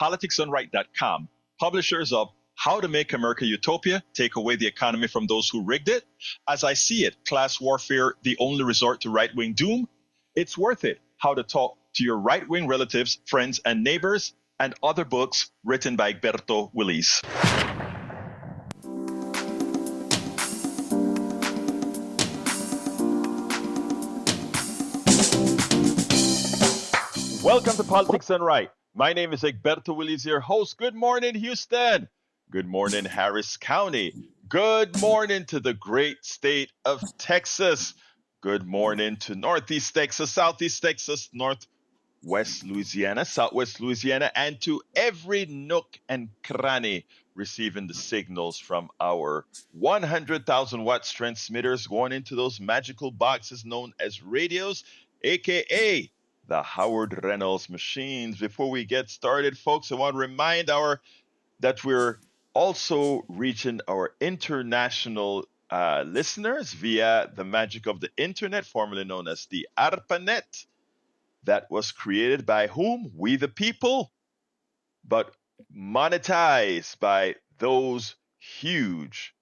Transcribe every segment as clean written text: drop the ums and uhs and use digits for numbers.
politicsdoneright.com, publishers of How to Make America Utopia, Take Away the Economy from Those Who Rigged It, As I See It, Class Warfare, The Only Resort to Right-Wing Doom, It's Worth It, How to Talk to Your Right-Wing Relatives, Friends, and Neighbors, and other books written by Egberto Willis. Welcome to Politics Done Right. My name is Egberto Willis, your host. Good morning, Houston. Good morning, Harris County. Good morning to the great state of Texas. Good morning to Northeast Texas, Southeast Texas, Northwest Louisiana, Southwest Louisiana, and to every nook and cranny receiving the signals from our 100,000 watts transmitters going into those magical boxes known as radios, aka the Howard Reynolds machines. Before we get started, folks, I want to remind that we're also reaching our international listeners via the magic of the internet, formerly known as the ARPANET, that was created by whom? We the people, but monetized by those huge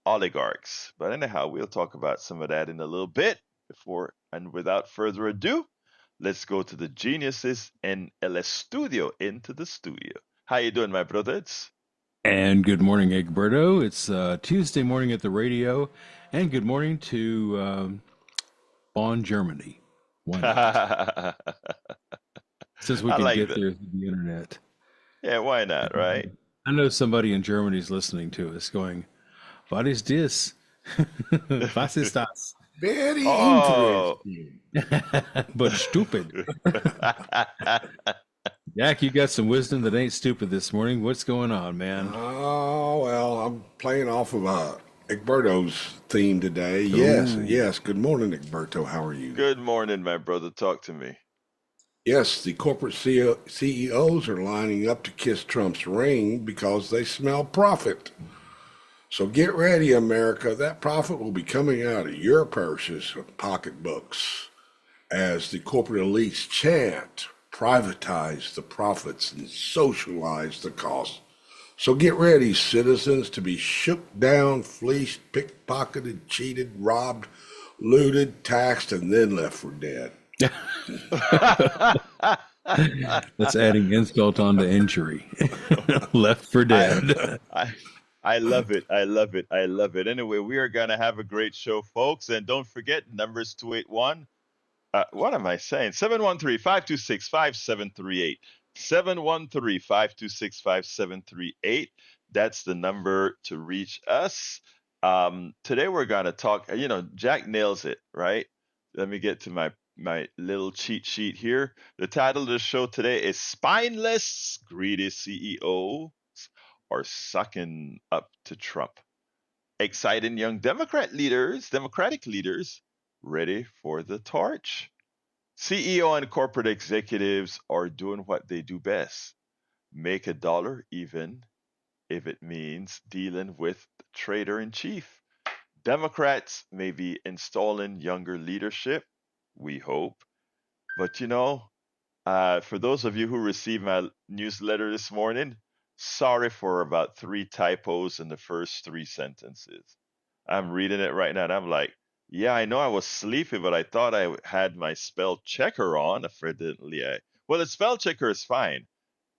oligarchs. But anyhow, we'll talk about some of that in a little bit. Before and without further ado, let's go to the geniuses in El Estudio, into the studio. How you doing, my brothers? And good morning, Egberto. It's Tuesday morning at the radio, and good morning to Bonn, Germany. Why not? Since we I can like get that. there through the internet. Yeah, why not, right? I know somebody in Germany is listening to us going, "What is this? Was ist das?" Very Oh. interesting. But stupid. Jack, you got some wisdom that ain't stupid this morning. What's going on, man? Oh, well, I'm playing off of Egberto's theme today. Yes, Ooh. yes. Good morning, Egberto. How are you? Good morning, my brother. Talk to me. Yes, the corporate CEOs are lining up to kiss Trump's ring because they smell profit. So get ready, America. That profit will be coming out of your purses and pocketbooks as the corporate elites chant, privatize the profits and socialize the costs. So get ready, citizens, to be shook down, fleeced, pickpocketed, cheated, robbed, looted, taxed, and then left for dead. That's adding insult onto injury. Left for dead. I love it. I love it. I love it. Anyway, we are going to have a great show, folks. And don't forget, numbers 281. What am I saying? 713-526-5738. 713-526-5738. That's the number to reach us. Today we're going to talk, Jack nails it, right? Let me get to my little cheat sheet here. The title of the show today is Spineless, Greedy CEOs Are Sucking Up to Trump. Exciting young Democratic leaders, ready for the torch. CEO and corporate executives are doing what they do best. Make a dollar even if it means dealing with the traitor-in-chief. Democrats may be installing younger leadership, we hope. But for those of you who received my newsletter this morning, sorry for about 3 typos in the first 3 sentences. I'm reading it right now and I'm like, yeah, I know I was sleepy, but I thought I had my spell checker on. Evidently, well, the spell checker is fine.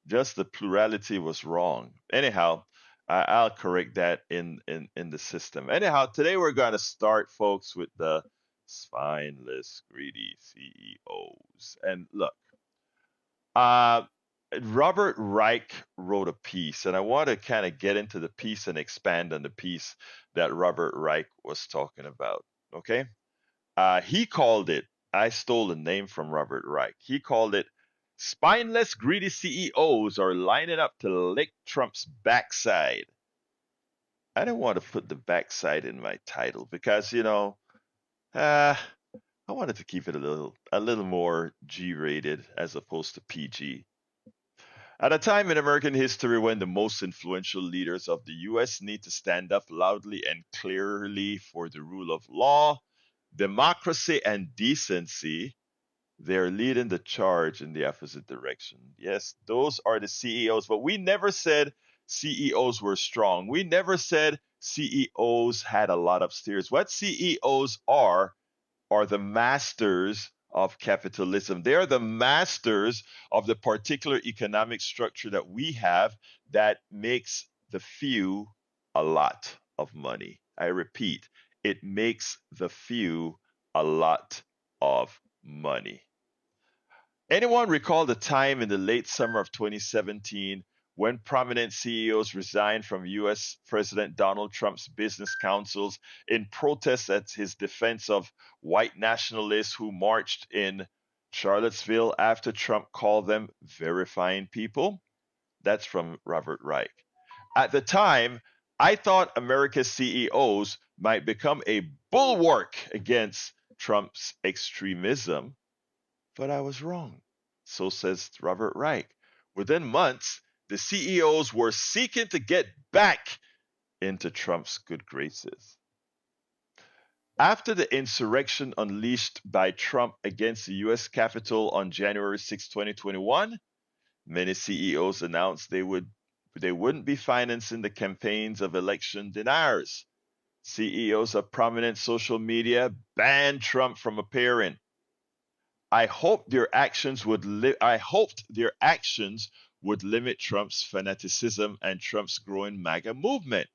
Just the plurality was wrong. Anyhow, I'll correct that in the system. Anyhow, today we're going to start, folks, with the spineless, greedy CEOs. And look, Robert Reich wrote a piece, and I want to kind of get into the piece and expand on the piece that Robert Reich was talking about. Okay? He called it, I stole the name from Robert Reich. He called it, Spineless, Greedy CEOs Are Lining Up to Lick Trump's Backside. I didn't want to put the backside in my title because, I wanted to keep it a little more G-rated as opposed to PG. At a time in American history when the most influential leaders of the U.S. need to stand up loudly and clearly for the rule of law, democracy, and decency, They're leading the charge in the opposite direction. Yes, those are the CEOs, but we never said CEOs were strong. We never said CEOs had a lot of steers. What CEOs are the masters of capitalism. They are the masters of the particular economic structure that we have that makes the few a lot of money. I repeat, it makes the few a lot of money. Anyone recall the time in the late summer of 2017 when prominent CEOs resigned from US President Donald Trump's business councils in protest at his defense of white nationalists who marched in Charlottesville after Trump called them very fine people? That's from Robert Reich. At the time, I thought America's CEOs might become a bulwark against Trump's extremism, but I was wrong. So says Robert Reich. Within months, the CEOs were seeking to get back into Trump's good graces. After the insurrection unleashed by Trump against the US Capitol on January 6, 2021, many CEOs announced they wouldn't be financing the campaigns of election deniers. CEOs of prominent social media banned Trump from appearing. I hoped their actions would limit Trump's fanaticism and Trump's growing MAGA movement.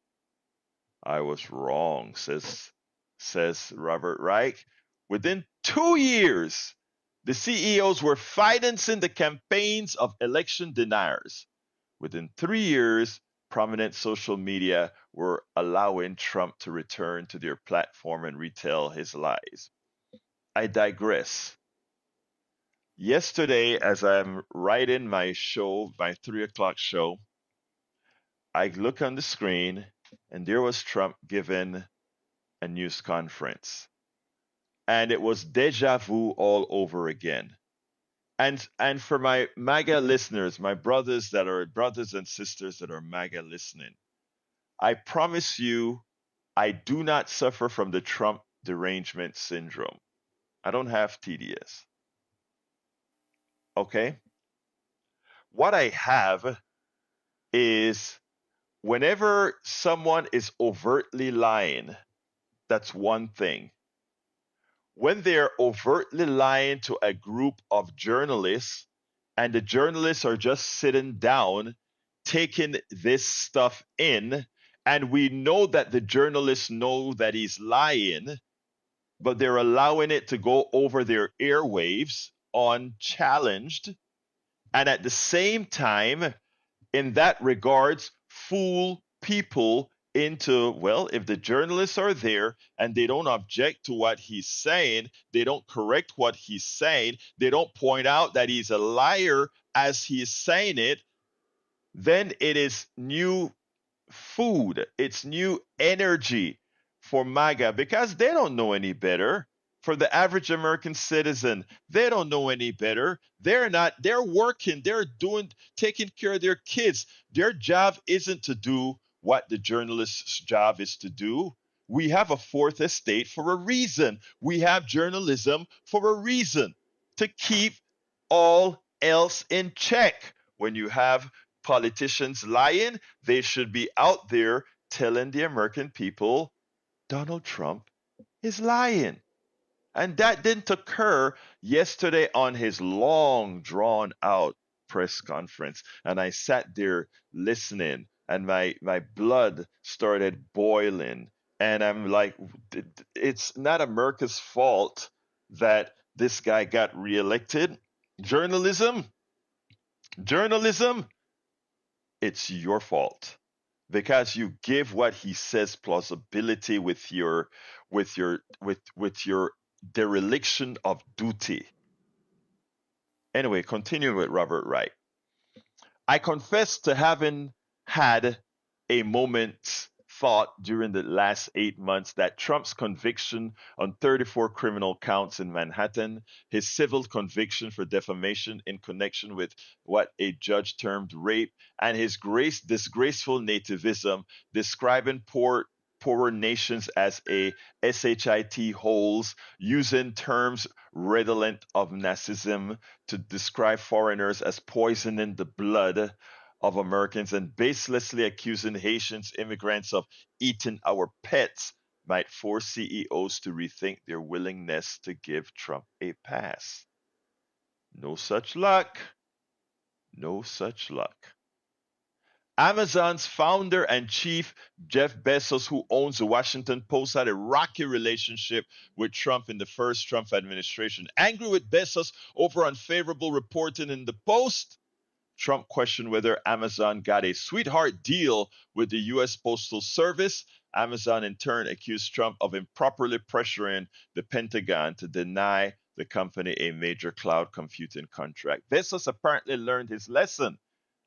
I was wrong, says Robert Reich. Within 2 years, the CEOs were financing the campaigns of election deniers. Within 3 years, prominent social media were allowing Trump to return to their platform and retell his lies. I digress. Yesterday, as I'm writing my show, my 3 o'clock show, I look on the screen and there was Trump giving a news conference. And it was deja vu all over again. And for my MAGA listeners, my brothers and sisters that are MAGA listening, I promise you, I do not suffer from the Trump derangement syndrome. I don't have TDS. Okay? What I have is whenever someone is overtly lying, that's one thing. When they're overtly lying to a group of journalists, and the journalists are just sitting down, taking this stuff in, and we know that the journalists know that he's lying, but they're allowing it to go over their airwaves unchallenged, and at the same time, in that regards, fool people into, well, if the journalists are there and they don't object to what he's saying, they don't correct what he's saying, they don't point out that he's a liar as he's saying it, then it is new food, it's new energy for MAGA because they don't know any better. For the average American citizen, they don't know any better. They're working, they're doing, taking care of their kids. Their job isn't to do what the journalist's job is to do. We have a fourth estate for a reason. We have journalism for a reason to keep all else in check. When you have politicians lying, they should be out there telling the American people Donald Trump is lying. And that didn't occur yesterday on his long, drawn out press conference. And I sat there listening, and my blood started boiling. And I'm like, it's not America's fault that this guy got reelected. Journalism, journalism, it's your fault because you give what he says plausibility with your dereliction of duty. Anyway, continuing with Robert Wright. I confess to having had a moment's thought during the last 8 months that Trump's conviction on 34 criminal counts in Manhattan, his civil conviction for defamation in connection with what a judge termed rape, and his disgraceful nativism, describing poorer nations as a shit holes, using terms redolent of Nazism to describe foreigners as poisoning the blood of Americans, and baselessly accusing Haitians immigrants of eating our pets might force CEOs to rethink their willingness to give Trump a pass. No such luck. No such luck. Amazon's founder and chief, Jeff Bezos, who owns the Washington Post, had a rocky relationship with Trump in the first Trump administration. Angry with Bezos over unfavorable reporting in the Post, Trump questioned whether Amazon got a sweetheart deal with the U.S. Postal Service. Amazon, in turn, accused Trump of improperly pressuring the Pentagon to deny the company a major cloud computing contract. Bezos apparently learned his lesson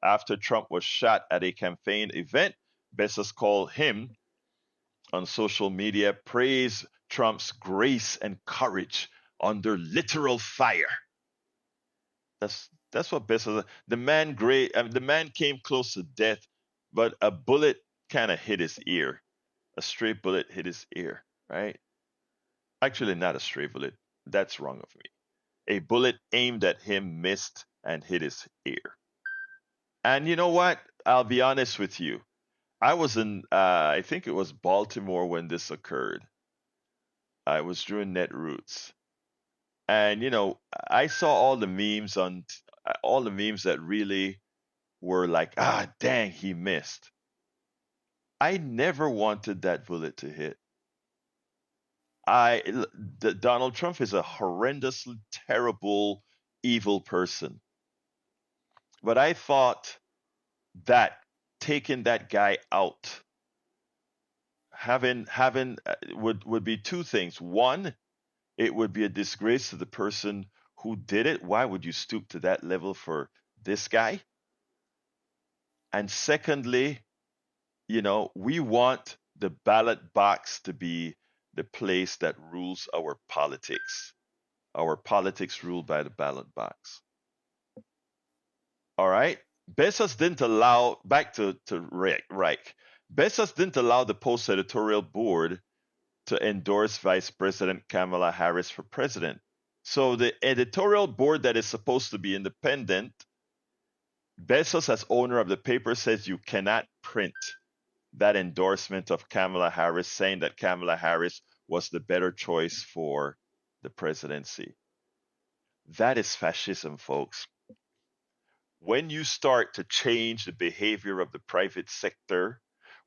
after Trump was shot at a campaign event. Bezos called him on social media, praised Trump's grace and courage under literal fire. That's what Bezos. The man came close to death, but a bullet kind of hit his ear. A stray bullet hit his ear, right? Actually, not a stray bullet. That's wrong of me. A bullet aimed at him missed and hit his ear. And you know what? I'll be honest with you. I was in, I think it was Baltimore when this occurred. I was doing Netroots, and I saw all the memes that really were like, ah, dang, he missed. I never wanted that bullet to hit. Donald Trump is a horrendously terrible, evil person. But I thought that taking that guy out, having would be two things. One, it would be a disgrace to the person who did it. Why would you stoop to that level for this guy? And secondly, we want the ballot box to be the place that rules our politics. Our politics ruled by the ballot box. All right. Bezos didn't allow, back to Reich. Bezos didn't allow the Post editorial board to endorse Vice President Kamala Harris for president. So the editorial board that is supposed to be independent, Bezos, as owner of the paper, says you cannot print that endorsement of Kamala Harris, saying that Kamala Harris was the better choice for the presidency. That is fascism, folks. When you start to change the behavior of the private sector,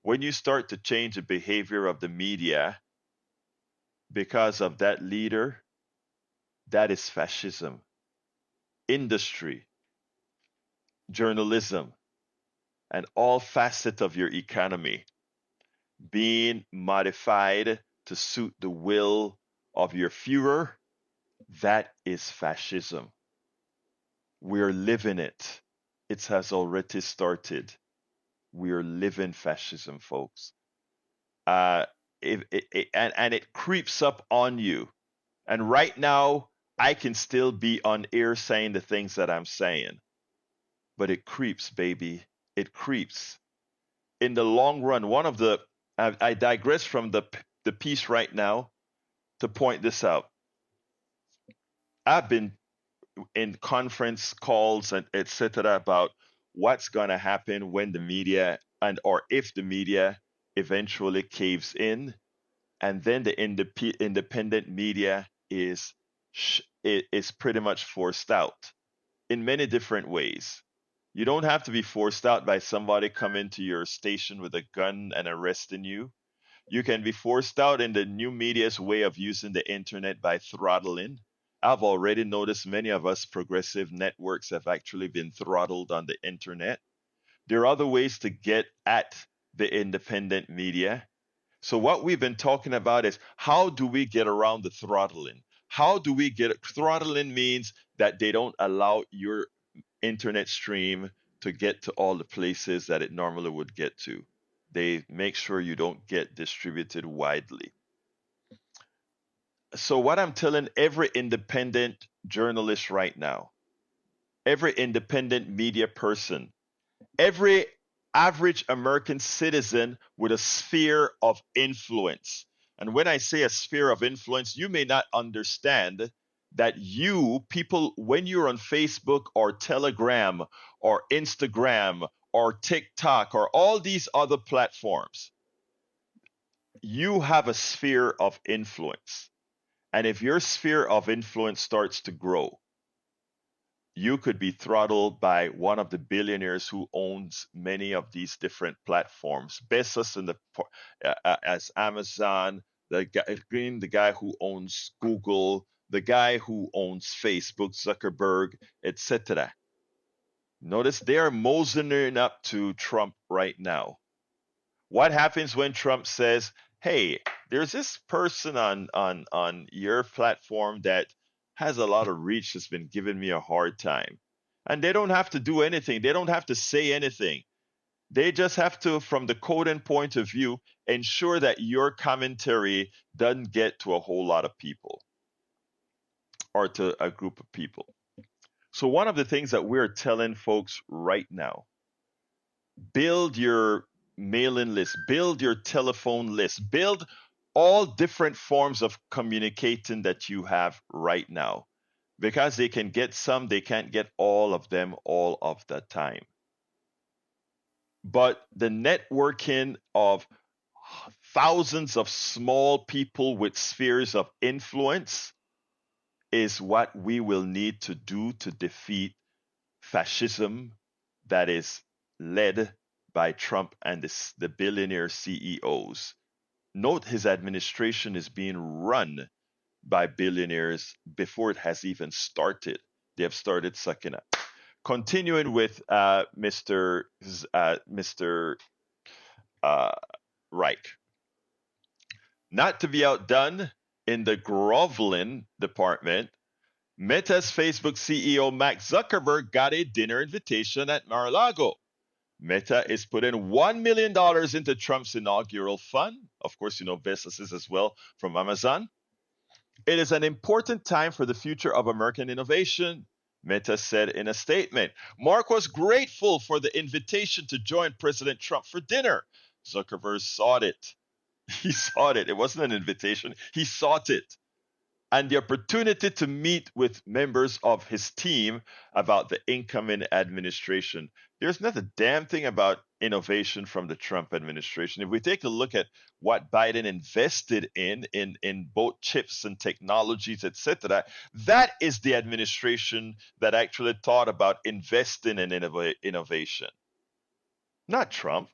when you start to change the behavior of the media because of that leader, that is fascism. Industry, journalism, and all facets of your economy being modified to suit the will of your Führer, that is fascism. We're living it. It has already started. We're living fascism, folks. And it creeps up on you. And right now, I can still be on air saying the things that I'm saying. But it creeps, baby. It creeps. In the long run, I digress from the piece right now to point this out. I've been in conference calls and etc. about what's going to happen when the media or if the media eventually caves in, and then the independent media is pretty much forced out in many different ways. You don't have to be forced out by somebody coming to your station with a gun and arresting you. You can be forced out in the new media's way of using the internet by throttling. I've already noticed many of us progressive networks have actually been throttled on the internet. There are other ways to get at the independent media. So what we've been talking about is, how do we get around the throttling? How do we get throttling means that they don't allow your internet stream to get to all the places that it normally would get to. They make sure you don't get distributed widely. So what I'm telling every independent journalist right now, every independent media person, every average American citizen with a sphere of influence. And when I say a sphere of influence, you may not understand that you, people, when you're on Facebook or Telegram or Instagram or TikTok or all these other platforms, you have a sphere of influence. And if your sphere of influence starts to grow, you could be throttled by one of the billionaires who owns many of these different platforms. Bezos in the as Amazon, the guy who owns Google, the guy who owns Facebook, Zuckerberg, etc. Notice they are moseying up to Trump right now. What happens when Trump says, "Hey, there's this person on your platform that has a lot of reach that's been giving me a hard time." And they don't have to do anything. They don't have to say anything. They just have to, from the coding point of view, ensure that your commentary doesn't get to a whole lot of people or to a group of people. So one of the things that we're telling folks right now, build your mailing list, build your telephone list, build all different forms of communicating that you have right now, because they can get some, they can't get all of them all of the time. But the networking of thousands of small people with spheres of influence is what we will need to do to defeat fascism that is led by Trump and the billionaire CEOs. Note his administration is being run by billionaires before it has even started. They have started sucking up. Continuing with Mr. Reich. Not to be outdone in the groveling department, Meta's Facebook CEO Mark Zuckerberg got a dinner invitation at Mar-a-Lago. Meta is putting $1 million into Trump's inaugural fund. Of course, you know Bezos is as well from Amazon. It is an important time for the future of American innovation, Meta said in a statement. Mark was grateful for the invitation to join President Trump for dinner. Zuckerberg sought it. He sought it. It wasn't an invitation. He sought it. And the opportunity to meet with members of his team about the incoming administration. There's not a damn thing about innovation from the Trump administration. If we take a look at what Biden invested in both chips and technologies, etc., that is the administration that actually thought about investing in innovation, not Trump.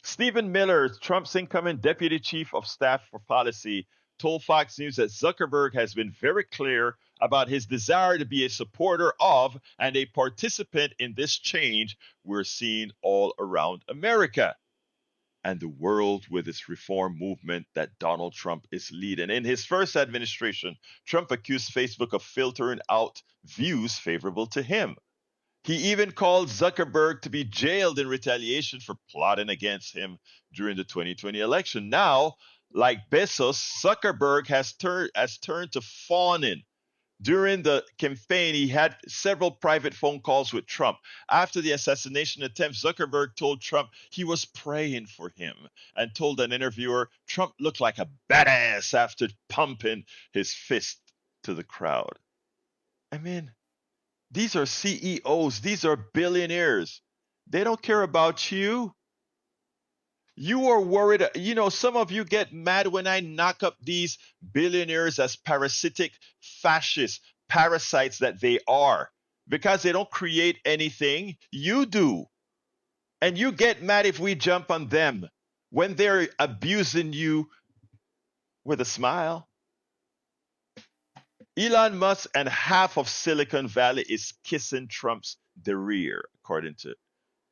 Stephen Miller, Trump's incoming deputy chief of staff for policy, told Fox News that Zuckerberg has been very clear about his desire to be a supporter of and a participant in this change we're seeing all around America and the world with its reform movement that Donald Trump is leading. In his first administration, Trump accused Facebook of filtering out views favorable to him. He even called Zuckerberg to be jailed in retaliation for plotting against him during the 2020 election. Now, like Bezos, Zuckerberg has turned to fawning. During the campaign, he had several private phone calls with Trump. After the assassination attempt, Zuckerberg told Trump he was praying for him and told an interviewer Trump looked like a badass after pumping his fist to the crowd. I mean, these are CEOs, these are billionaires. They don't care about you. You are worried. You know, some of you get mad when I knock up these billionaires as parasitic fascist parasites that they are because they don't create anything. You do. And you get mad if we jump on them when they're abusing you with a smile. Elon Musk and half of Silicon Valley is kissing Trump's derriere, according to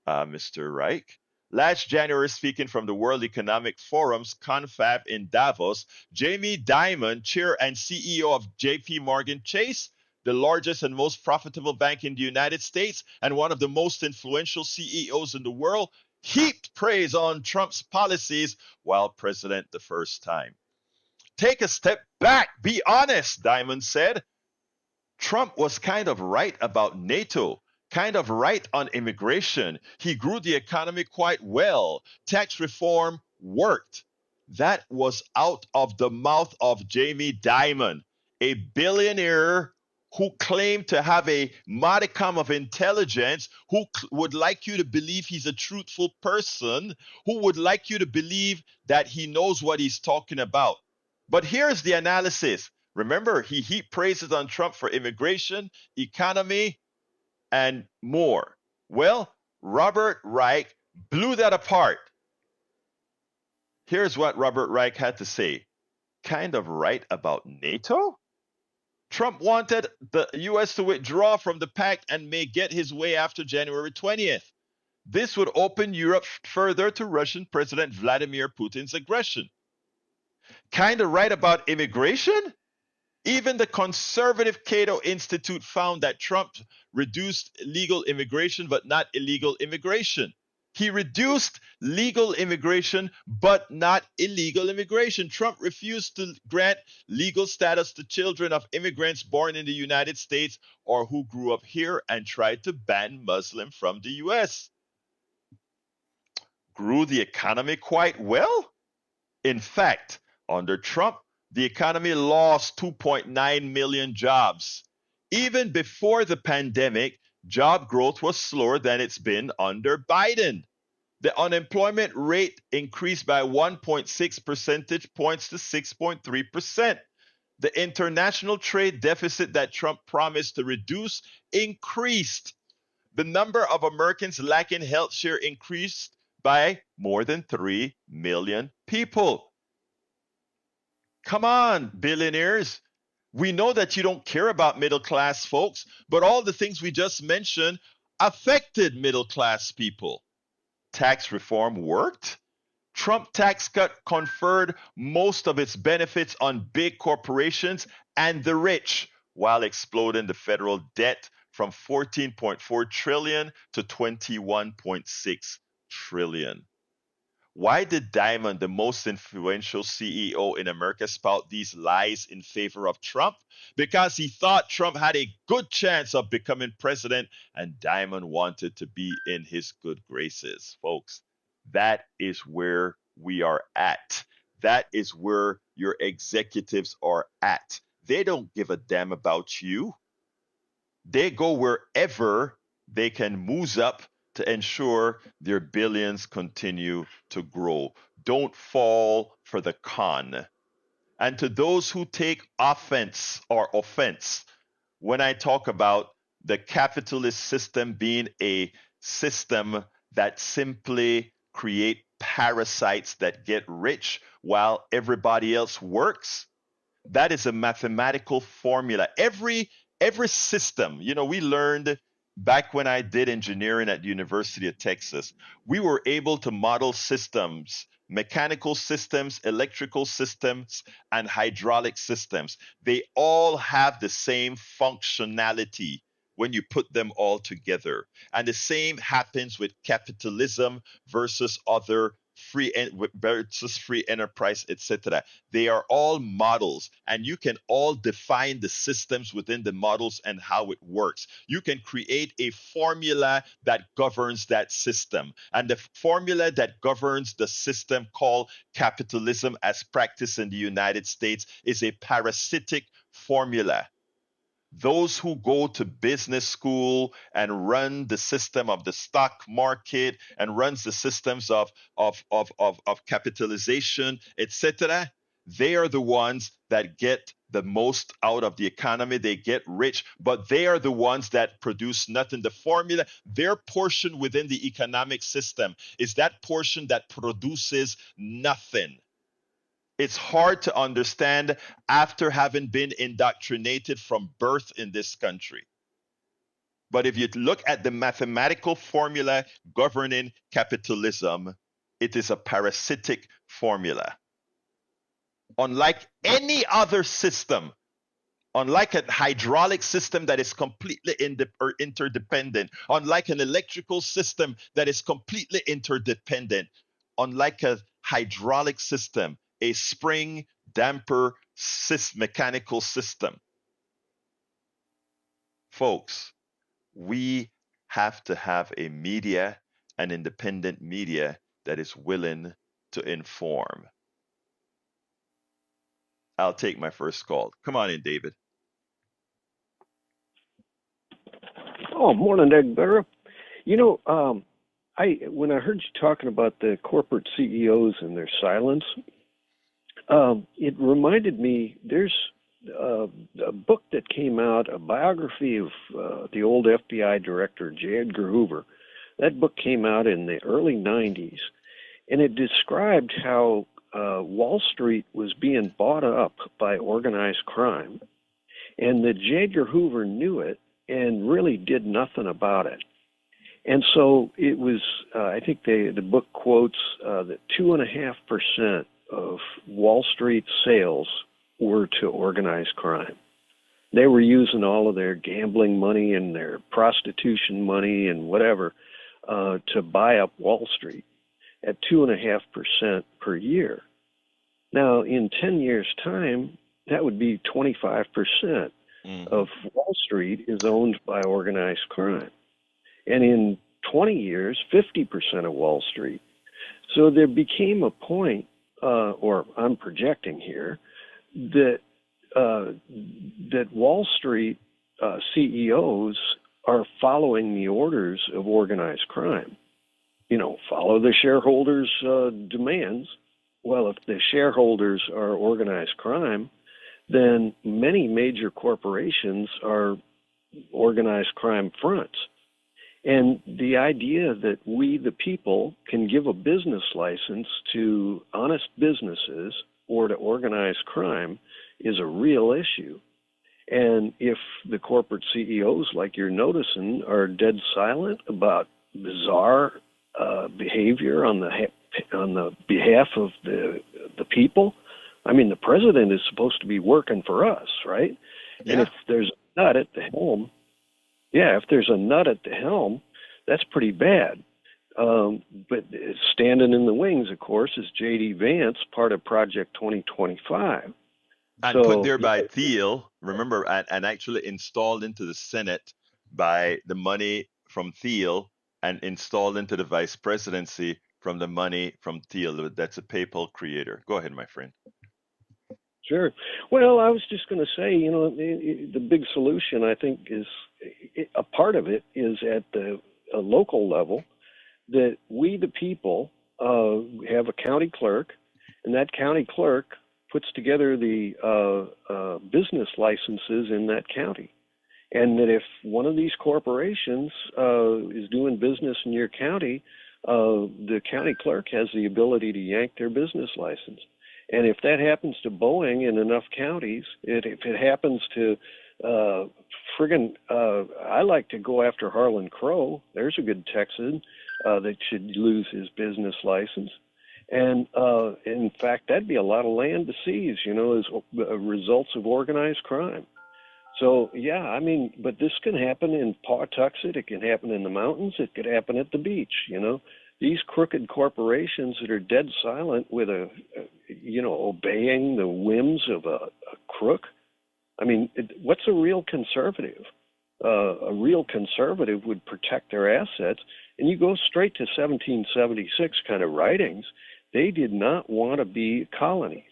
Mr. Reich. Last January, speaking from the World Economic Forum's confab in Davos, Jamie Dimon, chair and CEO of JP Morgan Chase, the largest and most profitable bank in the United States and one of the most influential CEOs in the world, heaped praise on Trump's policies while president the first time. Take a step back, be honest, Dimon said. Trump was kind of right about NATO. kind of right on immigration. He grew the economy quite well. Tax reform worked. That was out of the mouth of Jamie Dimon, a billionaire who claimed to have a modicum of intelligence, who would like you to believe he's a truthful person, who would like you to believe that he knows what he's talking about. But here's the analysis. Remember, he heaped praises on Trump for immigration, economy, and more. Well, Robert Reich blew that apart. Here's what Robert Reich had to say. Kind of right about NATO? Trump wanted the US to withdraw from the pact and may get his way after January 20th. This would open Europe further to Russian President Vladimir Putin's aggression. Kind of right about immigration? Even the conservative Cato Institute found that Trump reduced legal immigration but not illegal immigration. He reduced legal immigration but not illegal immigration. Trump refused to grant legal status to children of immigrants born in the United States or who grew up here, and tried to ban Muslims from the US. Grew the economy quite well. In fact, under Trump, the economy lost 2.9 million jobs. Even before the pandemic, job growth was slower than it's been under Biden. The unemployment rate increased by 1.6 percentage points to 6.3%. The international trade deficit that Trump promised to reduce increased. The number of Americans lacking health care increased by more than 3 million people. Come on, billionaires. We know that you don't care about middle class folks, but all the things we just mentioned affected middle class people. Tax reform worked. Trump tax cut conferred most of its benefits on big corporations and the rich, while exploding the federal debt from 14.4 trillion to 21.6 trillion. Why did Diamond, the most influential CEO in America, spout these lies in favor of Trump? Because he thought Trump had a good chance of becoming president, and Diamond wanted to be in his good graces. Folks, that is where we are at. That is where your executives are at. They don't give a damn about you. They go wherever they can moose up to ensure their billions continue to grow. Don't fall for the con. And to those who take offense when I talk about the capitalist system being a system that simply create parasites that get rich while everybody else works, that is a mathematical formula. Every system, we learned back when I did engineering at the University of Texas, we were able to model systems, mechanical systems, electrical systems, and hydraulic systems. They all have the same functionality when you put them all together. And the same happens with capitalism versus other free enterprise, etc. They are all models, and you can all define the systems within the models and how it works. You can create a formula that governs that system, and the formula that governs the system called capitalism as practiced in the United States is a parasitic formula. Those who go to business school and run the system of the stock market and runs the systems of capitalization, etc., they are the ones that get the most out of the economy. They get rich, but they are the ones that produce nothing. The formula, their portion within the economic system is that portion that produces nothing. It's hard to understand after having been indoctrinated from birth in this country. But if you look at the mathematical formula governing capitalism, it is a parasitic formula. Unlike any other system, unlike a hydraulic system that is completely interdependent, unlike an electrical system that is completely interdependent, unlike a hydraulic system, a spring damper mechanical system. Folks, we have to have a media, an independent media that is willing to inform. I'll take my first call. Come on in, David. Oh, morning, Egberto. You know, I when I heard you talking about the corporate CEOs and their silence, it reminded me there's a book that came out, a biography of the old FBI director J. Edgar Hoover. That book came out in the early 90s, and it described how Wall Street was being bought up by organized crime, and that J. Edgar Hoover knew it and really did nothing about it. And so it was, I think the book quotes that 2.5% of Wall Street sales were to organized crime. They were using all of their gambling money and their prostitution money and whatever to buy up Wall Street at 2.5% per year. Now, in 10 years' time, that would be 25% of Wall Street is owned by organized crime. And in 20 years, 50% of Wall Street. So there became a point, or I'm projecting here, that that Wall Street CEOs are following the orders of organized crime. You know, follow the shareholders' demands. Well, if the shareholders are organized crime, then many major corporations are organized crime fronts. And the idea that we, the people, can give a business license to honest businesses or to organized crime is a real issue. And if the corporate CEOs, like you're noticing, are dead silent about bizarre behavior on the behalf of the people, I mean, the president is supposed to be working for us, right? Yeah. And if there's a nut at the helm, if there's a nut at the helm, that's pretty bad. But standing in the wings, of course, is J.D. Vance, part of Project 2025. And put there by Thiel, remember, and actually installed into the Senate by the money from Thiel and installed into the vice presidency from the money from Thiel. That's a PayPal creator. Go ahead, my friend. Sure. Well, I was just going to say, you know, the big solution, I think, is a part of it is at the local level that we, the people, have a county clerk, and that county clerk puts together the business licenses in that county. And that if one of these corporations is doing business in your county, the county clerk has the ability to yank their business license. And if that happens to Boeing in enough counties, if it happens to I like to go after Harlan Crow. There's a good Texan that should lose his business license. And in fact, that'd be a lot of land to seize, you know, as results of organized crime. So, yeah, I mean, but this can happen in Pawtuxet. It can happen in the mountains. It could happen at the beach, you know. These crooked corporations that are dead silent with obeying the whims of a crook. I mean, what's a real conservative? A real conservative would protect their assets. And you go straight to 1776 kind of writings. They did not want to be colonies.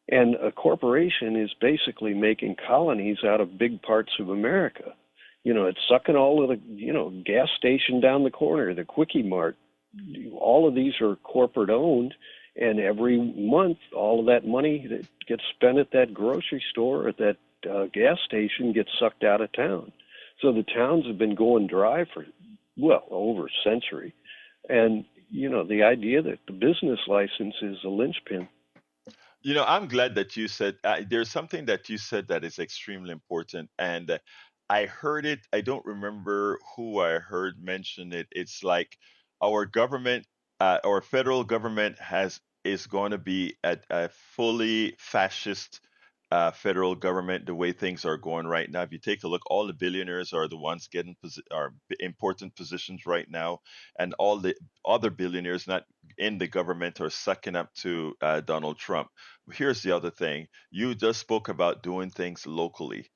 And a corporation is basically making colonies out of big parts of America. You know, it's sucking all of the, gas station down the corner, the Quickie Mart. All of these are corporate owned. And every month, all of that money that gets spent at that grocery store or at that gas station gets sucked out of town. So the towns have been going dry for, over a century. And, the idea that the business license is a linchpin. I'm glad that you said there's something that you said that is extremely important. And I heard it. I don't remember who I heard mention it. It's like our government, our federal government is going to be a fully fascist federal government the way things are going right now. If you take a look, all the billionaires are the ones getting important positions right now, and all the other billionaires not in the government are sucking up to Donald Trump. Here's the other thing: you just spoke about doing things locally.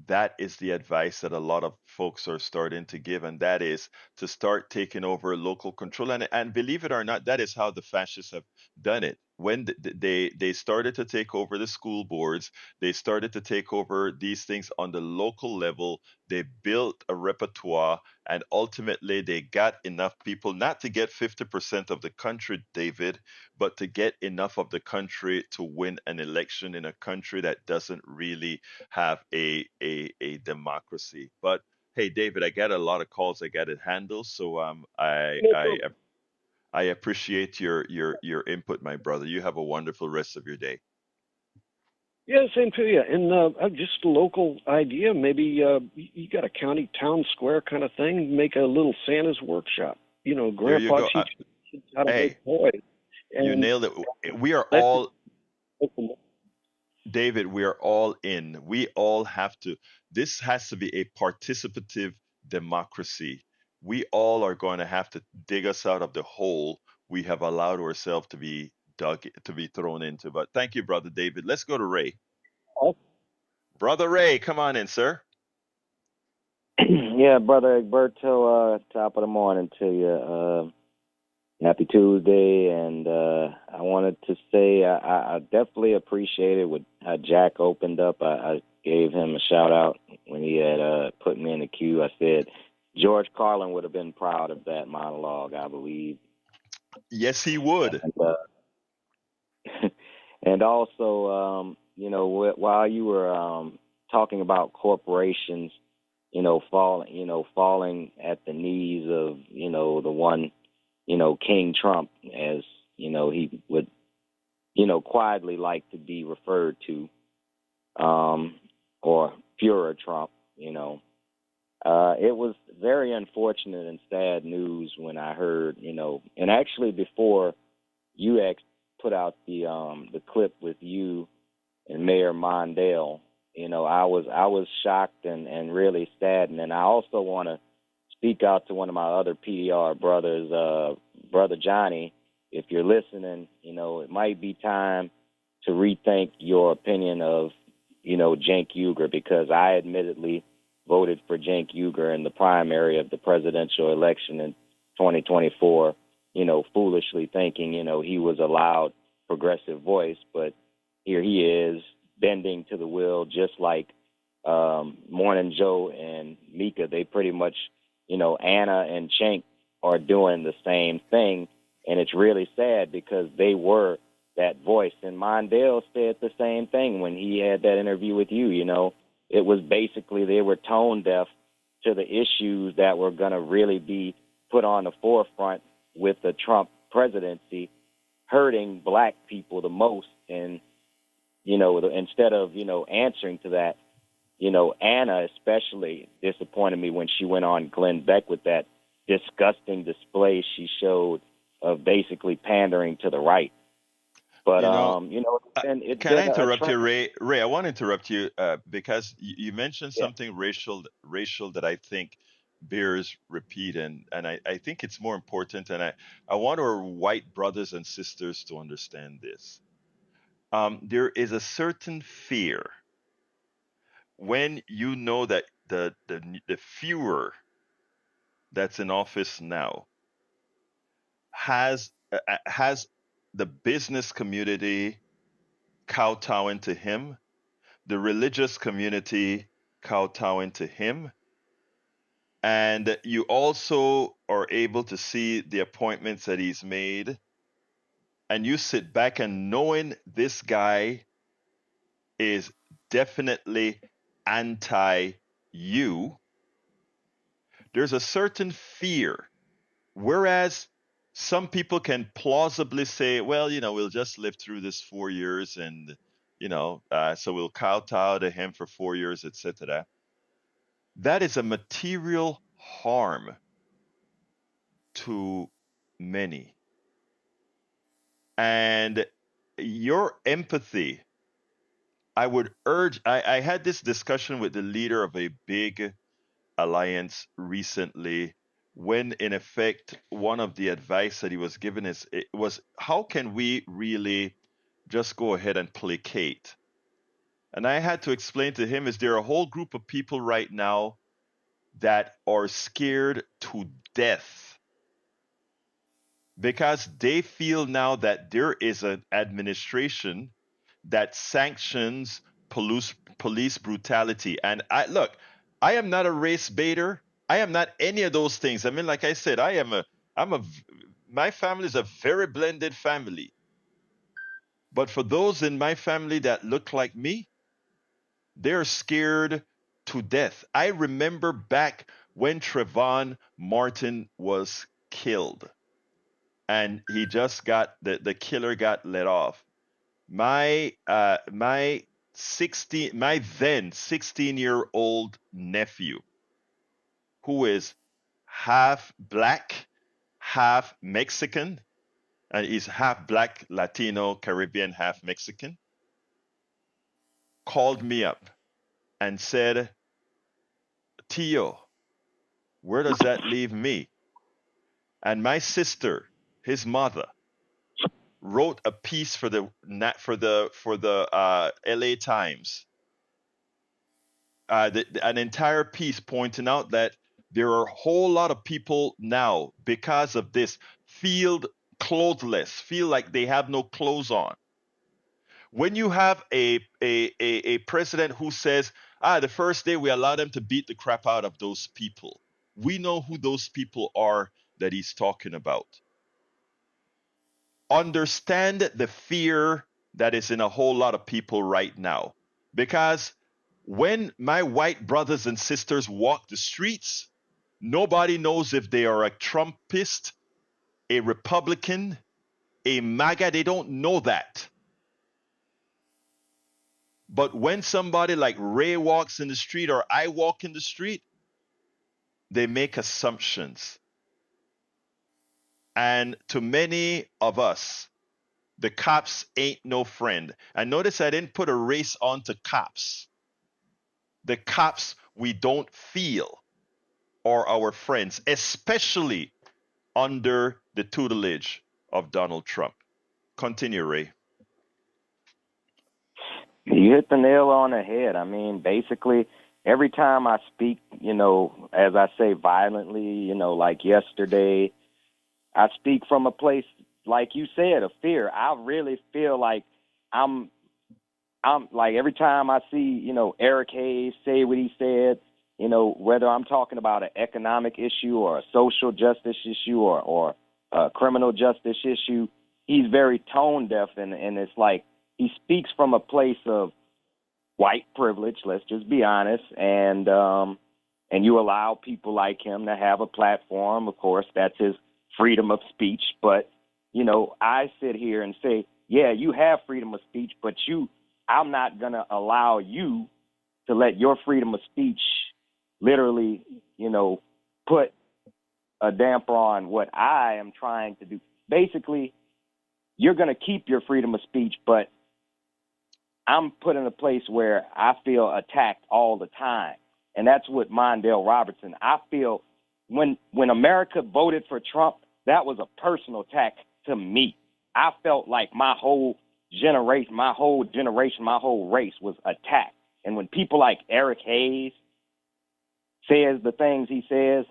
that is the advice that a lot of folks are starting to give, and that is to start taking over local control. And believe it or not, that is how the fascists have done it. When they started to take over the school boards, they started to take over these things on the local level. They built a repertoire, and ultimately they got enough people not to get 50% of the country, David, but to get enough of the country to win an election in a country that doesn't really have a democracy. But hey, David, I got a lot of calls I got to handle, so No problem. I appreciate your input, my brother. You have a wonderful rest of your day. Yeah, same to you. And just a local idea, maybe you got a county town square kind of thing, make a little Santa's workshop. There you Grandpa go. teaches kids how to Hey, make toys. you And nailed it. We are let all the David, we are all in. We all have to, this has to be a participative democracy. We all are going to have to dig us out of the hole we have allowed ourselves to be to be thrown into. But thank you, Brother David. Let's go to Ray. local. Brother Ray, come on in, sir. Yeah, brother Egberto, top of the morning to you. Happy Tuesday, and I wanted to say I definitely appreciated what how Jack opened up. I gave him a shout out when he had put me in the queue. I said George Carlin would have been proud of that monologue, I believe. Yes, he would. And, and also, while you were talking about corporations, falling at the knees of, the one, King Trump, as, he would, quietly like to be referred to, or Führer Trump, it was very unfortunate and sad news when I heard, and actually before UX put out the clip with you and Mayor Mondale, I was shocked and really saddened. And I also want to speak out to one of my other PDR brothers, Brother Johnny. If you're listening, it might be time to rethink your opinion of, Cenk Uygur, because I admittedly voted for Cenk Uygur in the primary of the presidential election in 2024, foolishly thinking, he was a loud progressive voice, but here he is bending to the will, just like Morning Joe and Mika. They pretty much, Anna and Cenk are doing the same thing, and it's really sad because they were that voice. And Mondale said the same thing when he had that interview with you. It was basically they were tone deaf to the issues that were going to really be put on the forefront with the Trump presidency, hurting black people the most. And, instead of, answering to that, Anna especially disappointed me when she went on Glenn Beck with that disgusting display she showed of basically pandering to the right. But, You know, it's can I been a interrupt trend. you, Ray? Ray, I want to interrupt you because you mentioned Yeah. something racial that I think bears repeat, and I think it's more important, and I want our white brothers and sisters to understand this. There is a certain fear when you know that the Führer that's in office now has the business community kowtowing to him, the religious community kowtowing to him, and you also are able to see the appointments that he's made, and you sit back and knowing this guy is definitely anti you, there's a certain fear. Whereas some people can plausibly say, well, we'll just live through this 4 years and, so we'll kowtow to him for 4 years, etc. That is a material harm to many. And your empathy, I would urge, I had this discussion with the leader of a big alliance recently when in effect one of the advice that he was given is it was how can we really just go ahead and placate And I had to explain to him, is there a whole group of people right now that are scared to death because they feel now that there is an administration that sanctions police brutality. And I am not a race baiter. I am not any of those things. I mean, like I said, my family is a very blended family. But for those in my family that look like me, they're scared to death. I remember back when Trayvon Martin was killed and he just got the killer got let off. My then 16-year-old nephew, who is half black, half Mexican, and he's half black, Latino, Caribbean, half Mexican, called me up and said, Tio, where does that leave me? And my sister, his mother, wrote a piece for the LA Times, an entire piece pointing out that there are a whole lot of people now, because of this, feel clothless, feel like they have no clothes on. When you have a president who says, the first day we allow them to beat the crap out of those people, we know who those people are that he's talking about. Understand the fear that is in a whole lot of people right now. Because when my white brothers and sisters walk the streets, nobody knows if they are a Trumpist, a Republican, a MAGA. They don't know that. But when somebody like Ray walks in the street or I walk in the street, they make assumptions. And to many of us, the cops ain't no friend. And notice I didn't put a race onto cops. The cops we don't feel are our friends, especially under the tutelage of Donald Trump. Continue, Ray. You hit the nail on the head. I mean, basically, every time I speak, as I say, violently, like yesterday, I speak from a place, like you said, of fear. I really feel like I'm like every time I see, Eric Hayes say what he said, whether I'm talking about an economic issue or a social justice issue or a criminal justice issue, he's very tone deaf, and it's like he speaks from a place of white privilege. Let's just be honest, and you allow people like him to have a platform. Of course, that's his freedom of speech. But I sit here and say, yeah, you have freedom of speech, but I'm not gonna allow you to let your freedom of speech literally, put a damper on what I am trying to do. Basically, you're going to keep your freedom of speech, but I'm put in a place where I feel attacked all the time. And that's what Mondale Robertson. I feel when America voted for Trump, that was a personal attack to me. I felt like my whole generation, my whole race was attacked. And when people like Eric Hayes says the things he says,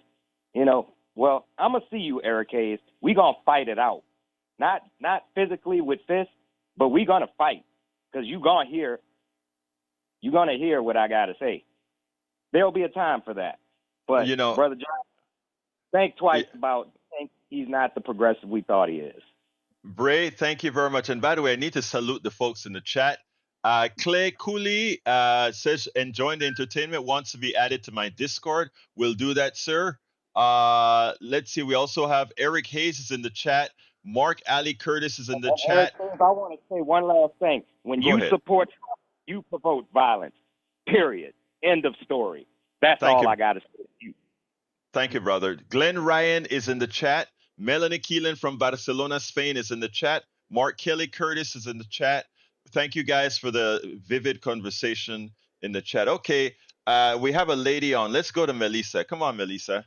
well, I'm going to see you, Eric Hayes. We're going to fight it out. Not physically with fists, but we're going to fight, because you're going to hear what I got to say. There'll be a time for that. But, Brother John, think twice about he's not the progressive we thought he is. Bray, thank you very much. And by the way, I need to salute the folks in the chat. Clay Cooley says, enjoying the entertainment, wants to be added to my Discord. We'll do that, sir. Let's see. We also have Eric Hayes is in the chat. Mark Ali Curtis is in the chat. Eric, I want to say one last thing. When you support Trump, you promote violence. Period. End of story. That's all I got to say to you. Thank you, brother. Glenn Ryan is in the chat. Melanie Keelan from Barcelona, Spain is in the chat. Mark Kelly Curtis is in the chat. Thank you guys for the vivid conversation in the chat. Okay, we have a lady on. Let's go to Melissa. Come on, Melissa.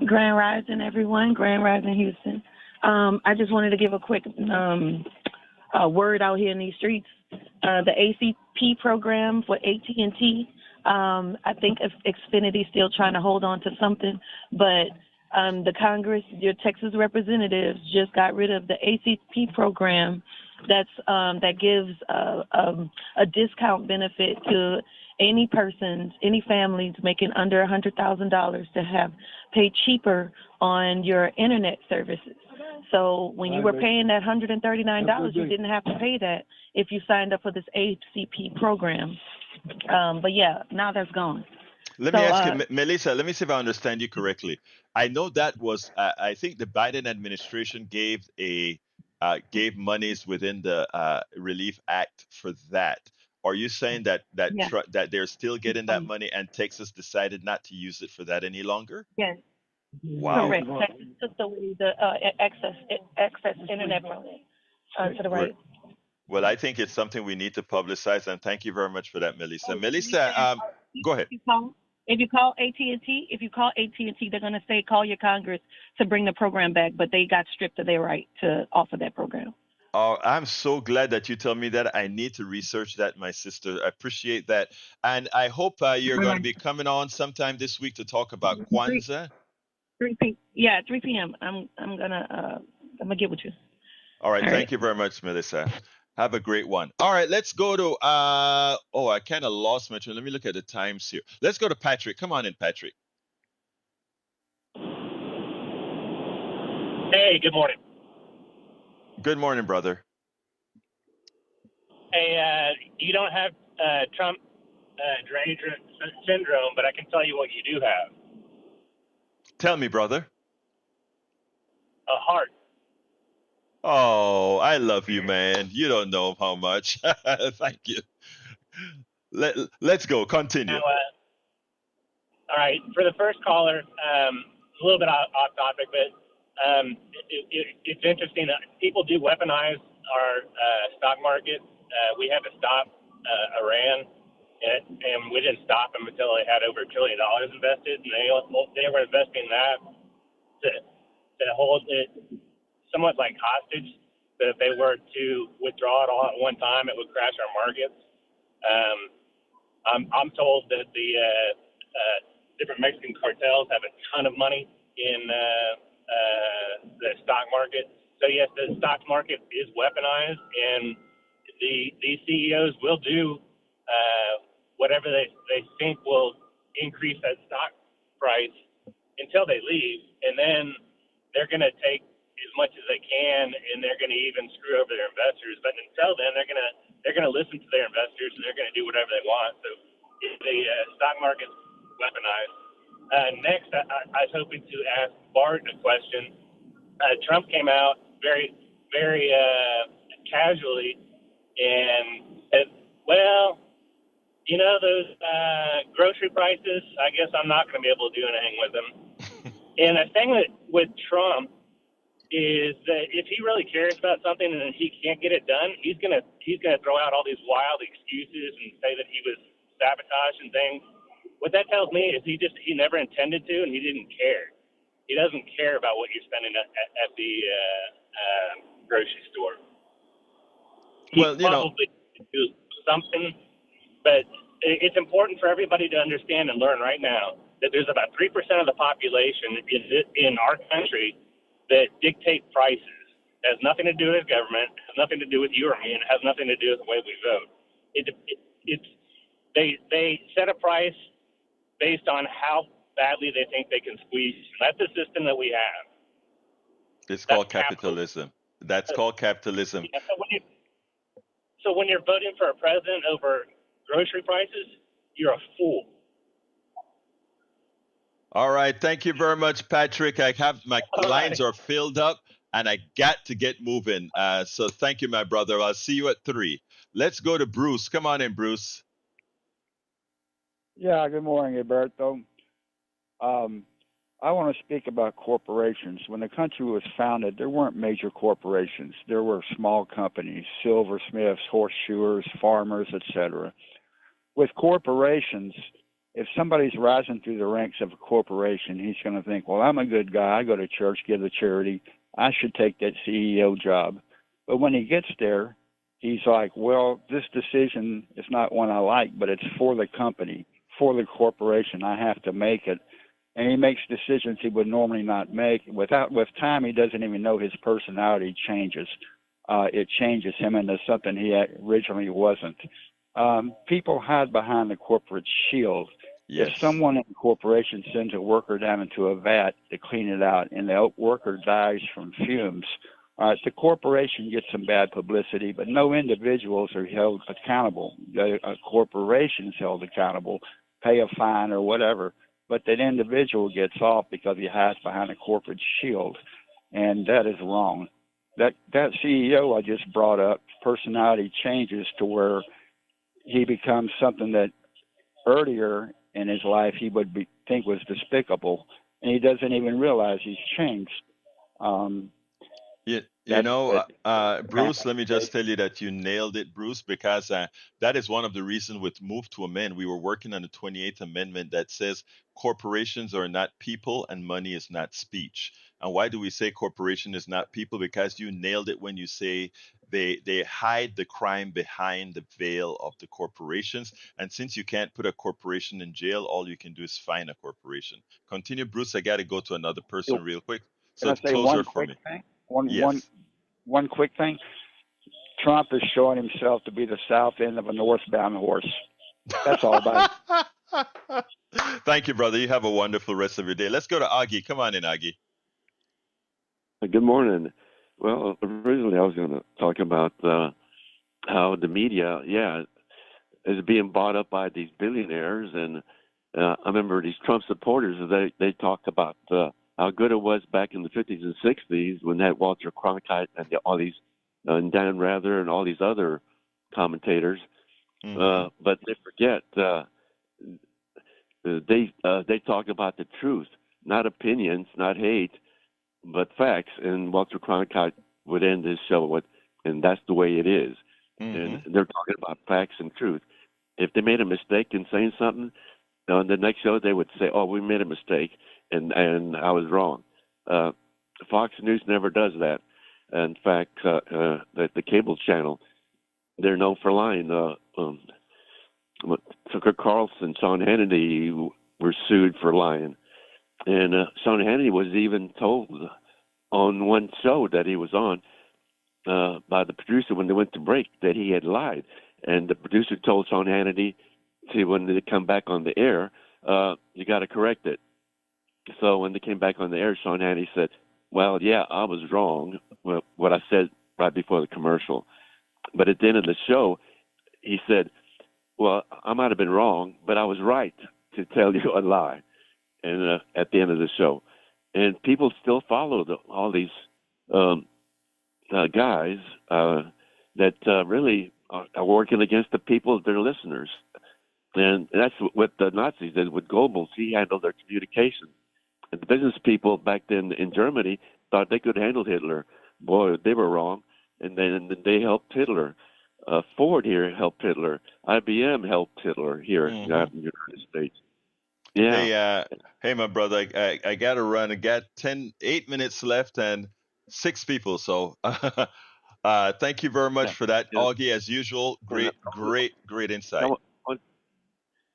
Grand Rising, everyone. Grand Rising, Houston. I just wanted to give a quick word out here in these streets. the ACP program for AT&T. I think Xfinity's still trying to hold on to something, but the Congress, your Texas representatives, just got rid of the ACP program. That gives a discount benefit to any persons, any families making under $100,000 to have paid cheaper on your internet services. So when you were paying that $139, you didn't have to pay that if you signed up for this ACP program. But yeah, now that's gone. Let me ask you, Melissa, let me see if I understand you correctly. I know that was, I think the Biden administration gave monies within the Relief Act for that. Are you saying Yeah. that they're still getting that money and Texas decided not to use it for that any longer? Yes. Wow. Correct. Texas took away the access internet from it to the right. Well, I think it's something we need to publicize, and thank you very much for that, Melissa. Oh, Melissa, go ahead. If you call AT&T, they're going to say call your Congress to bring the program back, but they got stripped of their right to offer that program. Oh, I'm so glad that you tell me that. I need to research that, my sister. I appreciate that. And I hope you're going to be coming on sometime this week to talk about Kwanzaa. 3 p.m. I'm gonna get with you. All right. All Thank right. you very much, Melissa. Have a great one. All right. Let's go to, I kind of lost my train. Let me look at the times here. Let's go to Patrick. Come on in, Patrick. Hey, good morning. Good morning, brother. Hey, you don't have Trump drainage syndrome, but I can tell you what you do have: Tell me, brother. a heart. Oh, I love you, man. You don't know how much. Thank you. Let's go. Continue. Now, all right, for the first caller, a little bit off topic, but it's interesting that people do weaponize our stock market. We had to stop Iran, and we didn't stop them until they had over $1 trillion invested, and they were investing that to hold it somewhat like hostage. That if they were to withdraw it all at one time, it would crash our markets. I'm told that the different Mexican cartels have a ton of money in the stock market. So yes, the stock market is weaponized, and these CEOs will do whatever they think will increase that stock price until they leave, and then they're going to take as much as they can, and they're going to even screw over their investors. But until then, they're going to listen to their investors, and they're going to do whatever they want. So the stock market's weaponized. Next, I was hoping to ask Bart a question. Trump came out very, very casually and said, well, you know, those grocery prices, I guess I'm not going to be able to do anything with them. And the thing with Trump is that if he really cares about something and he can't get it done, he's gonna throw out all these wild excuses and say that he was sabotaged and things. What that tells me is he never intended to, and he didn't care. He doesn't care about what you're spending at the grocery store. He probably do something, but it's important for everybody to understand and learn right now that there's about 3% of the population in our country that dictate prices. It has nothing to do with government, it has nothing to do with you or me, and it has nothing to do with the way we vote. They set a price based on how badly they think they can squeeze. That's the system that we have. It's called capitalism. That's called capitalism. Yeah, so when you're voting for a president over grocery prices, you're a fool. All right. Thank you very much, Patrick. I have my lines are filled up and I got to get moving. So thank you, my brother. I'll see you at 3. Let's go to Bruce. Come on in, Bruce. Yeah, good morning, Alberto. I want to speak about corporations. When the country was founded, there weren't major corporations. There were small companies, silversmiths, horseshoers, farmers, etc. With corporations, if somebody's rising through the ranks of a corporation, he's going to think, well, I'm a good guy. I go to church, give to charity. I should take that CEO job. But when he gets there, he's like, well, this decision is not one I like, but it's for the company, for the corporation. I have to make it. And he makes decisions he would normally not make. With time, he doesn't even know his personality changes. It changes him into something he originally wasn't. People hide behind the corporate shield. Yes. If someone in the corporation sends a worker down into a vat to clean it out and the worker dies from fumes, the corporation gets some bad publicity, but no individuals are held accountable. The corporation's held accountable, pay a fine or whatever, but that individual gets off because he hides behind a corporate shield, and that is wrong. That CEO I just brought up, personality changes to where he becomes something that earlier in his life he would think was despicable, and he doesn't even realize he's changed. Bruce, let me just tell you that you nailed it, Bruce, because that is one of the reasons with Move to Amend, we were working on the 28th Amendment that says corporations are not people and money is not speech. And why do we say corporation is not people? Because you nailed it when you say they hide the crime behind the veil of the corporations. And since you can't put a corporation in jail, all you can do is fine a corporation. Continue, Bruce. I got to go to another person real quick. Can So I say close one her for quick me. thing? Yes. One quick thing. Trump is showing himself to be the south end of a northbound horse. That's all about it. Thank you, brother. You have a wonderful rest of your day. Let's go to Augie. Come on in, Augie. Good morning. Well, originally I was going to talk about how the media, is being bought up by these billionaires. And I remember these Trump supporters, they talked about how good it was back in the 50s and 60s when they had Walter Cronkite and all these, and Dan Rather and all these other commentators. Mhm. But they forget they talk about the truth, not opinions, not hate, but facts. And Walter Cronkite would end his show with, and that's the way it is. Mhm. And they're talking about facts and truth. If they made a mistake in saying something, on the next show they would say, "Oh, we made a mistake, and I was wrong." Fox News never does that. In fact, the cable channel, they're known for lying. Tucker Carlson, Sean Hannity were sued for lying, and Sean Hannity was even told on one show that he was on by the producer when they went to break that he had lied, and the producer told Sean Hannity to, when they come back on the air, you got to correct it. So when they came back on the air, Sean Hannity said, "Well, yeah, I was wrong, what I said right before the commercial." But at the end of the show, he said, "Well, I might have been wrong, but I was right to tell you a lie." And at the end of the show, and people still follow all these guys that really are working against the people, their listeners. And that's what the Nazis did with Goebbels. He handled their communication. And the business people back then in Germany thought they could handle Hitler. Boy, they were wrong. And then they helped Hitler. Ford here helped Hitler. IBM helped Hitler here in the United States. Yeah. Hey, my brother, I got to run. I got 8 minutes left and 6 people. So thank you very much for that, Yeah. Augie. As usual, great insight.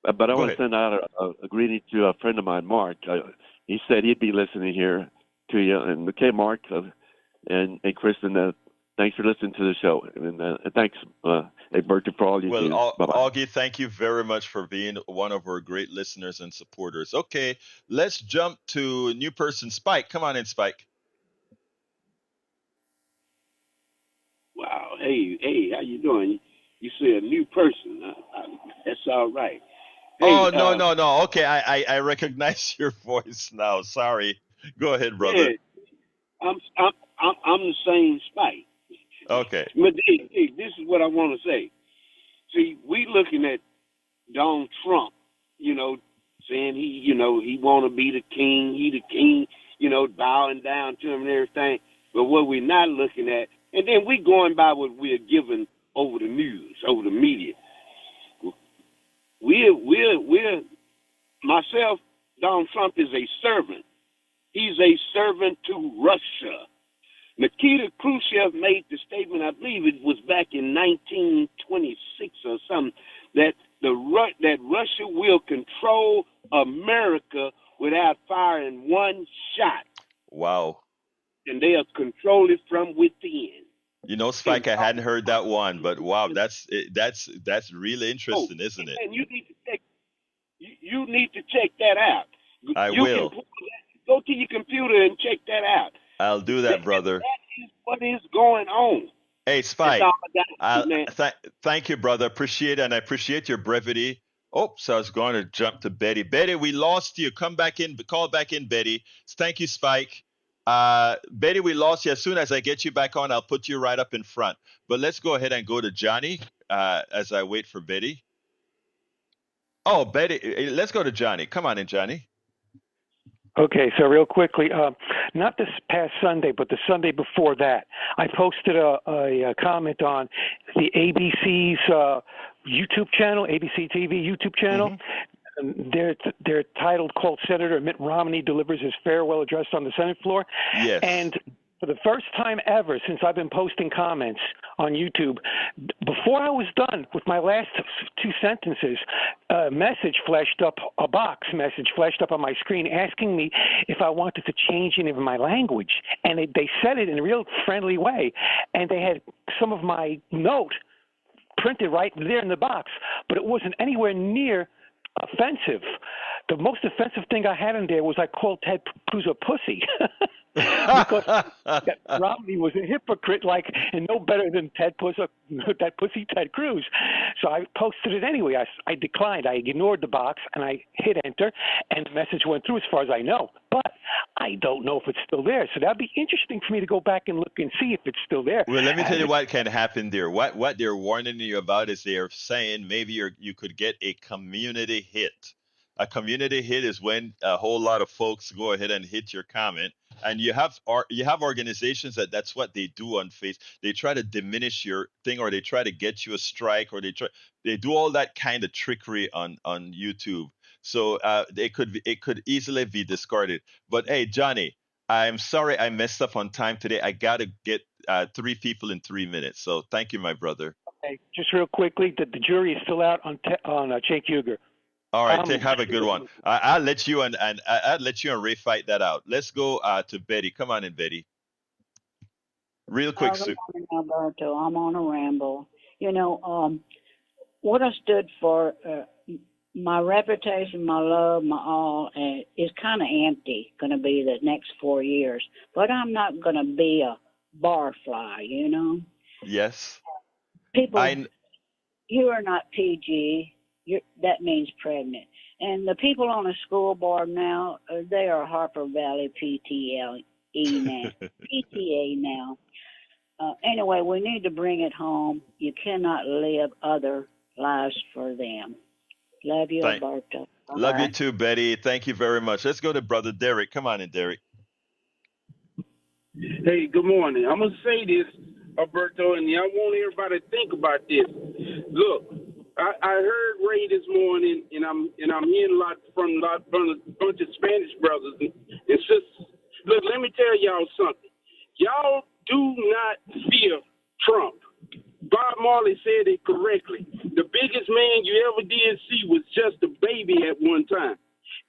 But I Go want ahead. to send out a greeting to a friend of mine, Mark. He said he'd be listening here to you. And okay, Mark, and Kristen, thanks for listening to the show. And thanks, Egberto, for all you do. Bye-bye. Augie, thank you very much for being one of our great listeners and supporters. Okay, let's jump to a new person, Spike. Come on in, Spike. Wow. Hey, how you doing? You say a new person. That's all right. Hey, Oh, no. Okay, I recognize your voice now. Sorry. Go ahead, yeah, brother. I'm the same Spike. Okay. But hey, this is what I want to say. See, we looking at Donald Trump, saying he want to be the king. He the king, bowing down to him and everything. But what we're not looking at, and then we going by what we're given over the news, over the media. We're myself, Donald Trump is a servant. He's a servant to Russia. Nikita Khrushchev made the statement, I believe it was back in 1926 or something, that that Russia will control America without firing one shot, Wow. and they'll control it from within. You know, Spike, I hadn't heard that one, but wow, that's really Oh, interesting, isn't it? and you need to check. You need to check that out. I You can will. go to your computer and check that out. I'll do that, brother. That is what is going on. Hey, That's Spike. all I got, man. Thank you, brother. Appreciate it, and I appreciate your brevity. Oh, so I was going to jump to Betty. Betty, we lost you. Come back in. Call back in, Betty. Thank you, Spike. Betty, we lost you. As soon as I get you back on, I'll put you right up in front. But let's go ahead and go to Johnny as I wait for Betty. Oh, Betty, let's go to Johnny. Come on in, Johnny. Okay, so real quickly, not this past Sunday, but the Sunday before that, I posted a comment on the ABC's YouTube channel, ABC TV YouTube channel. Mm-hmm. They're titled called Senator Mitt Romney Delivers His Farewell Address on the Senate Floor. Yes. And for the first time ever since I've been posting comments on YouTube, before I was done with my last two sentences, a box message flashed up on my screen asking me if I wanted to change any of my language. And they said it in a real friendly way. And they had some of my note printed right there in the box, but it wasn't anywhere near offensive. The most offensive thing I had in there was I called Ted Cruz a pussy. Because Romney was a hypocrite, and no better than that pussy Ted Cruz. So I posted it anyway. I declined. I ignored the box and I hit enter, and the message went through as far as I know. But I don't know if it's still there. So that'd be interesting for me to go back and look and see if it's still there. Well, let me tell you what can happen there. What they're warning you about is they're saying maybe you could get a community hit. A community hit is when a whole lot of folks go ahead and hit your comment, and you have organizations that's what they do on Face. They try to diminish your thing, or they try to get you a strike, or they do all that kind of trickery on YouTube. So it could easily be discarded. But hey, Johnny, I'm sorry I messed up on time today. I got to get three people in 3 minutes. So thank you, my brother. Okay, just real quickly, the jury is still out on Cenk Uygur. All right, have a good one. I'll let you and Ray fight that out. Let's go to Betty. Come on in, Betty. Real quick, Good morning, Alberto. I'm on a ramble. What I stood for, my reputation, my love, my all, is kind of empty. Going to be the next 4 years, but I'm not going to be a barfly. Yes. People, you are not PG. That means pregnant. And the people on the school board now, they are Harper Valley PTA now. Anyway, we need to bring it home. You cannot live other lives for them. Love you, Alberto. Love you too, Betty. Thank you very much. Let's go to Brother Derek. Come on in, Derek. Hey, good morning. I'm gonna say this, Alberto, and I want everybody to think about this. Look, I heard Ray this morning, and I'm hearing a lot from a bunch of Spanish brothers and sisters. Look, let me tell y'all something. Y'all do not fear Trump. Bob Marley said it correctly. The biggest man you ever did see was just a baby at one time.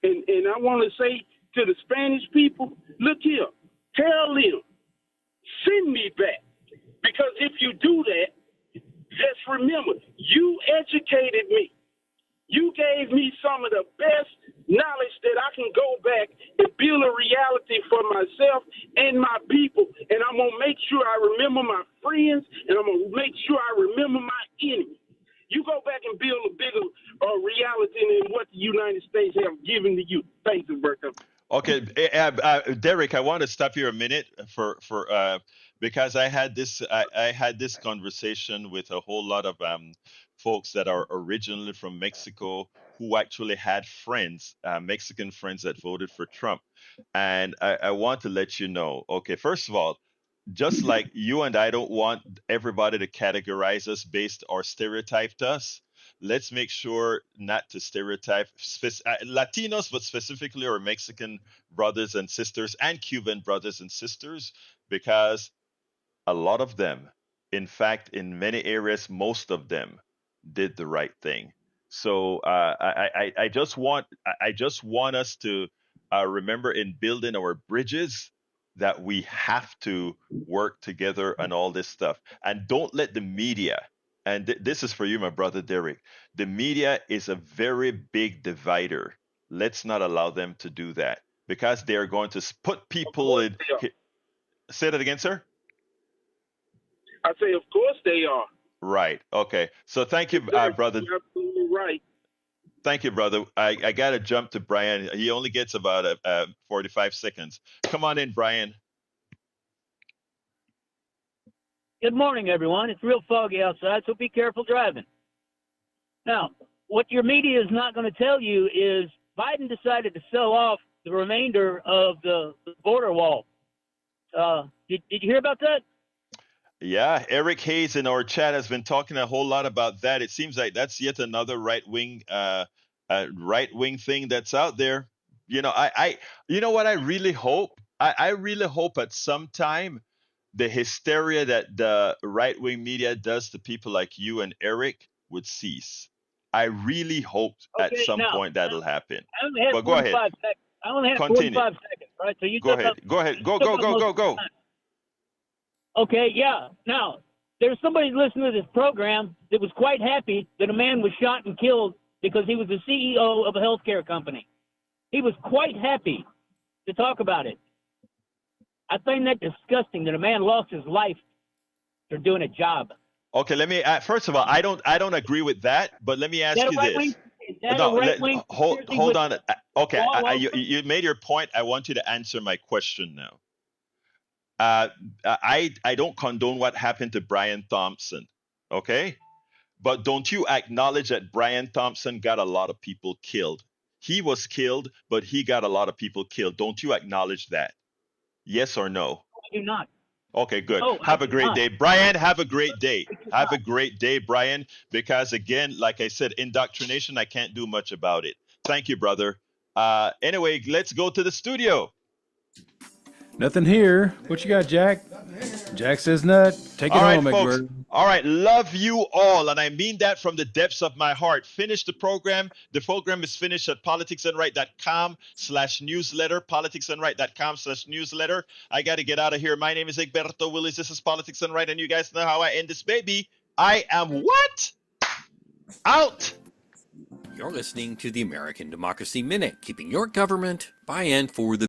And I want to say to the Spanish people, look here, tell them, send me back. Because if you do that, just remember, you educated me. You gave me some of the best knowledge that I can go back and build a reality for myself and my people. And I'm going to make sure I remember my friends, and I'm going to make sure I remember my enemies. You go back and build a bigger reality than what the United States have given to you. Thanks, Alberto. Okay, Derek, I want to stop here a minute for because I had this conversation with a whole lot of folks that are originally from Mexico who actually had friends, Mexican friends that voted for Trump, and I want to let you know. Okay, first of all, just like you and I don't want everybody to categorize us based or stereotype us, let's make sure not to stereotype Latinos, but specifically our Mexican brothers and sisters and Cuban brothers and sisters, because a lot of them, in fact, in many areas, most of them did the right thing. So I just want us to remember in building our bridges that we have to work together on all this stuff, and don't let the media. And this is for you, my brother Derek. The media is a very big divider. Let's not allow them to do that because they are going to put Of people course in. they are. Say that again, sir. I say, of course they are. Right. Okay. So thank you, Yes, sir. brother. You're absolutely right. Thank you, brother. I got to jump to Brian. He only gets about 45 seconds. Come on in, Brian. Good morning, everyone. It's real foggy outside, so be careful driving. Now, what your media is not going to tell you is Biden decided to sell off the remainder of the border wall. Did you hear about that? Yeah, Eric Hayes in our chat has been talking a whole lot about that. It seems like that's yet another right wing thing that's out there. You know what I really hope? I really hope at some time the hysteria that the right wing media does to people like you and Eric would cease. I really hope at Okay, some now, point that'll happen. I only had But go ahead, 45 seconds. I only had continue. 45 seconds, right? So you Go took ahead, up go ahead, go, took go, up go, most go, of the go. time. Okay, yeah. Now, there's somebody listening to this program that was quite happy that a man was shot and killed because he was the CEO of a healthcare company. He was quite happy to talk about it. I find that disgusting that a man lost his life for doing a job. Okay, let me. First of all, I don't agree with that. But let me Is ask that a you right wing? this. Is that a No, right wing conspiracy hold with on. Okay, wall you made your point. I want you to answer my question now. I don't condone what happened to Brian Thompson. Okay, but don't you acknowledge that Brian Thompson got a lot of people killed? He was killed, but he got a lot of people killed. Don't you acknowledge that? Yes or no? I do not. Okay, good. No, I Have a do great not. day. Brian, have a great day. I do Have a not. great day, Brian, because again, like I said, indoctrination, I can't do much about it. Thank you, brother. Anyway, let's go to the studio. Nothing here. What you got, Jack? Jack says nut. Take it All right, home, folks. Egbert. All right, love you all, and I mean that from the depths of my heart. Finish the program. The program is finished at politicsandright.com/newsletter. Politicsandright.com/newsletter. I got to get out of here. My name is Egberto Willis. This is Politics and Right, and you guys know how I end this baby. I am what? Out. You're listening to the American Democracy Minute, keeping your government by and for the